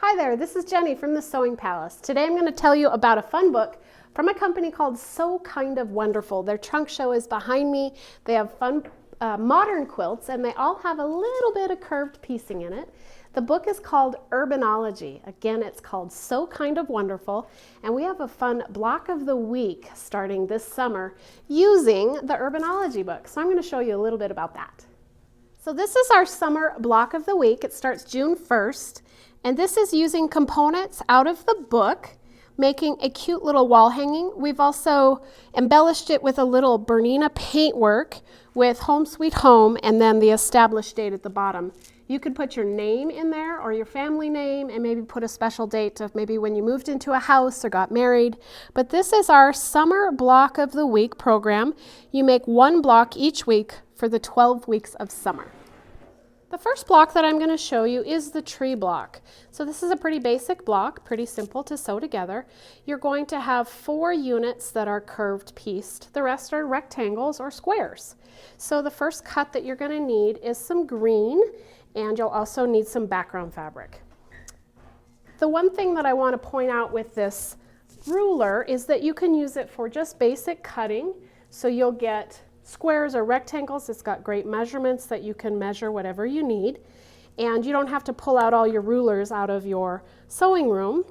Hi there, this is Jenny from The Sewing Palace. Today I'm going to tell you about a fun book from a company called So Kind of Wonderful. Their trunk show is behind me. They have fun modern quilts and they all have a little bit of curved piecing in it. The book is called Urbanology. Again, it's called So Kind of Wonderful, and we have a fun block of the week starting this summer using the Urbanology book. So I'm going to show you a little bit about that. So this is our summer block of the week. It starts June 1st. And this is using components out of the book, making a cute little wall hanging. We've also embellished it with a little Bernina paintwork with Home Sweet Home and then the established date at the bottom. You could put your name in there or your family name and maybe put a special date of maybe when you moved into a house or got married. But this is our summer block of the week program. You make one block each week for the 12 weeks of summer. The first block that I'm going to show you is the tree block. So this is a pretty basic block, pretty simple to sew together. You're going to have 4 units that are curved pieced. The rest are rectangles or squares. So the first cut that you're going to need is some green, and you'll also need some background fabric. The one thing that I want to point out with this ruler is that you can use it for just basic cutting. So you'll get squares or rectangles. It's got great measurements that you can measure whatever you need, and you don't have to pull out all your rulers out of your sewing room.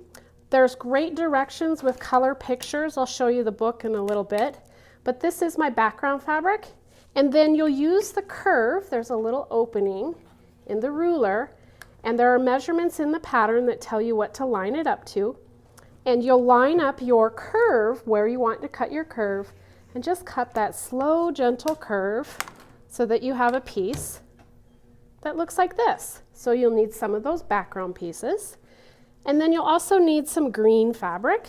There's great directions with color pictures. I'll show you the book in a little bit, but this is my background fabric, and then you'll use the curve. There's a little opening in the ruler, and there are measurements in the pattern that tell you what to line it up to, and you'll line up your curve where you want to cut your curve and just cut that slow, gentle curve so that you have a piece that looks like this. So you'll need some of those background pieces. And then you'll also need some green fabric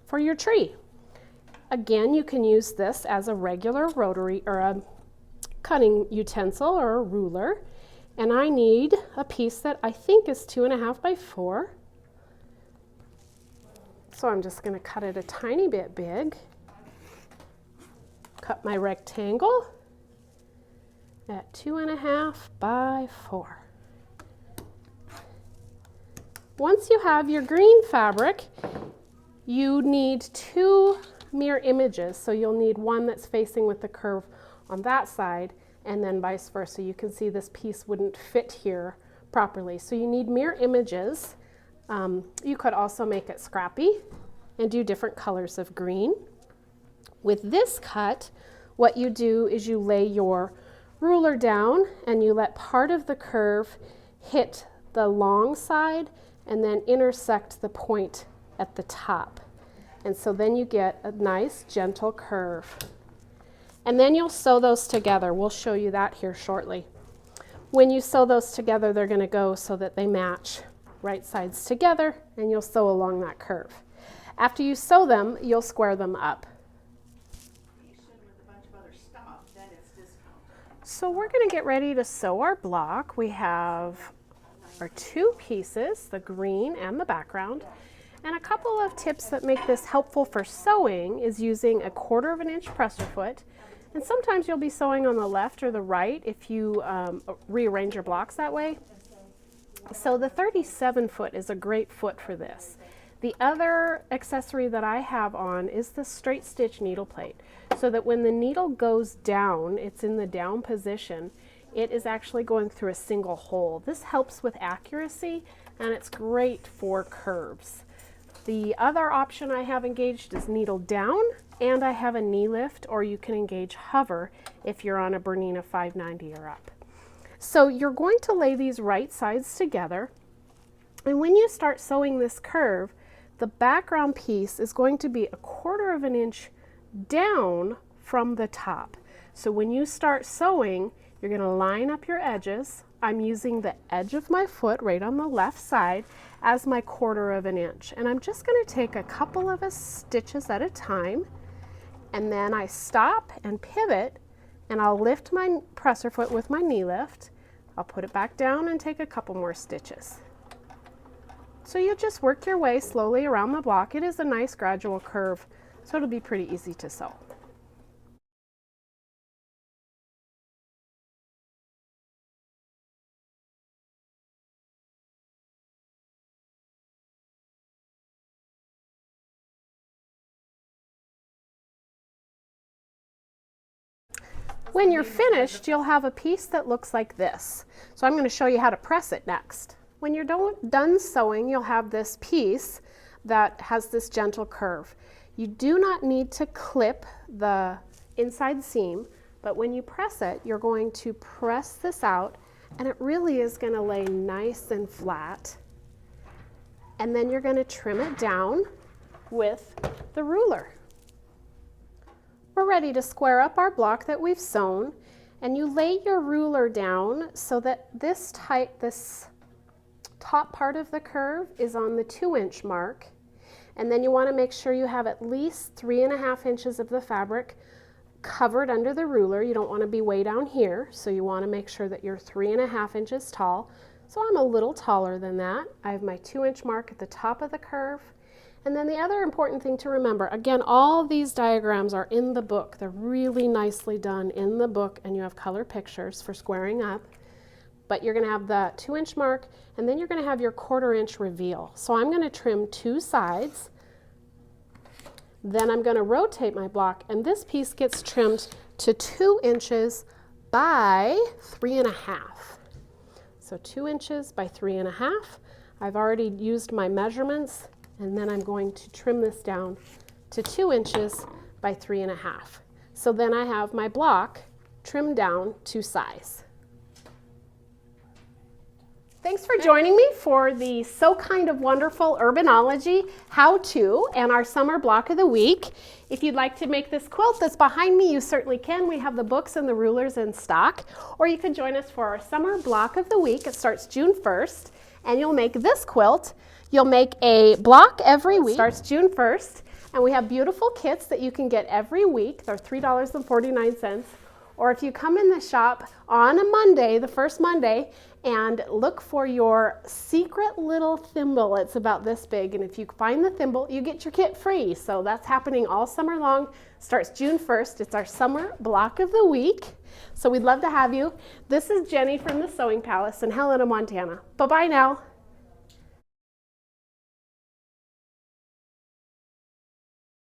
for your tree. Again, you can use this as a regular rotary or a cutting utensil or a ruler. And I need a piece that I think is 2.5 by 4. So I'm just going to cut it a tiny bit big. Cut my rectangle at 2.5 by 4. Once you have your green fabric, you need 2 mirror images. So you'll need one that's facing with the curve on that side and then vice versa. You can see this piece wouldn't fit here properly. So you need mirror images. You could also make it scrappy and do different colors of green. With this cut, what you do is you lay your ruler down and you let part of the curve hit the long side and then intersect the point at the top. And so then you get a nice gentle curve. And then you'll sew those together. We'll show you that here shortly. When you sew those together, they're going to go so that they match right sides together, and you'll sew along that curve. After you sew them, you'll square them up. So we're going to get ready to sew our block. We have our 2 pieces, the green and the background. And a couple of tips that make this helpful for sewing is using a 1/4 inch presser foot. And sometimes you'll be sewing on the left or the right if you rearrange your blocks that way. So the 37 foot is a great foot for this. The other accessory that I have on is the straight stitch needle plate, so that when the needle goes down, it's in the down position, it is actually going through a single hole. This helps with accuracy and it's great for curves. The other option I have engaged is needle down, and I have a knee lift, or you can engage hover if you're on a Bernina 590 or up. So you're going to lay these right sides together, and when you start sewing this curve, the background piece is going to be 1/4 inch down from the top. So when you start sewing, you're going to line up your edges. I'm using the edge of my foot right on the left side as my 1/4 inch. And I'm just going to take a couple of stitches at a time. And then I stop and pivot, and I'll lift my presser foot with my knee lift. I'll put it back down and take a couple more stitches. So you just work your way slowly around the block. It is a nice gradual curve, so it'll be pretty easy to sew. When you're finished, you'll have a piece that looks like this. So I'm going to show you how to press it next. When you're done sewing, you'll have this piece that has this gentle curve. You do not need to clip the inside seam, but when you press it, you're going to press this out, and it really is going to lay nice and flat. And then you're going to trim it down with the ruler. We're ready to square up our block that we've sewn, and you lay your ruler down so that this top part of the curve is on the 2-inch mark, and then you want to make sure you have at least 3.5 inches of the fabric covered under the ruler. You don't want to be way down here, so you want to make sure that you're 3.5 inches tall. So I'm a little taller than that. I have my 2-inch mark at the top of the curve. And then the other important thing to remember, again, all of these diagrams are in the book. They're really nicely done in the book, and you have color pictures for squaring up. But you're going to have the 2-inch mark, and then you're going to have your 1/4 inch reveal. So I'm going to trim 2 sides. Then I'm going to rotate my block, and this piece gets trimmed to 2 inches by 3.5. So 2 inches by 3.5. I've already used my measurements, and then I'm going to trim this down to 2 inches by 3.5. So then I have my block trimmed down to size. Thanks for joining me for the So Kind of Wonderful Urbanology how-to and our summer block of the week. If you'd like to make this quilt that's behind me, you certainly can. We have the books and the rulers in stock. Or you could join us for our summer block of the week. It starts June 1st, and you'll make this quilt. You'll make a block every week. It starts June 1st, and we have beautiful kits that you can get every week. They're $3.49. Or if you come in the shop on a Monday, the first Monday, and look for your secret little thimble. It's about this big, and if you find the thimble, you get your kit free. So that's happening all summer long. Starts June 1st. It's our summer block of the week. So we'd love to have you. This is Jenny from the Sewing Palace in Helena, Montana. Bye-bye now.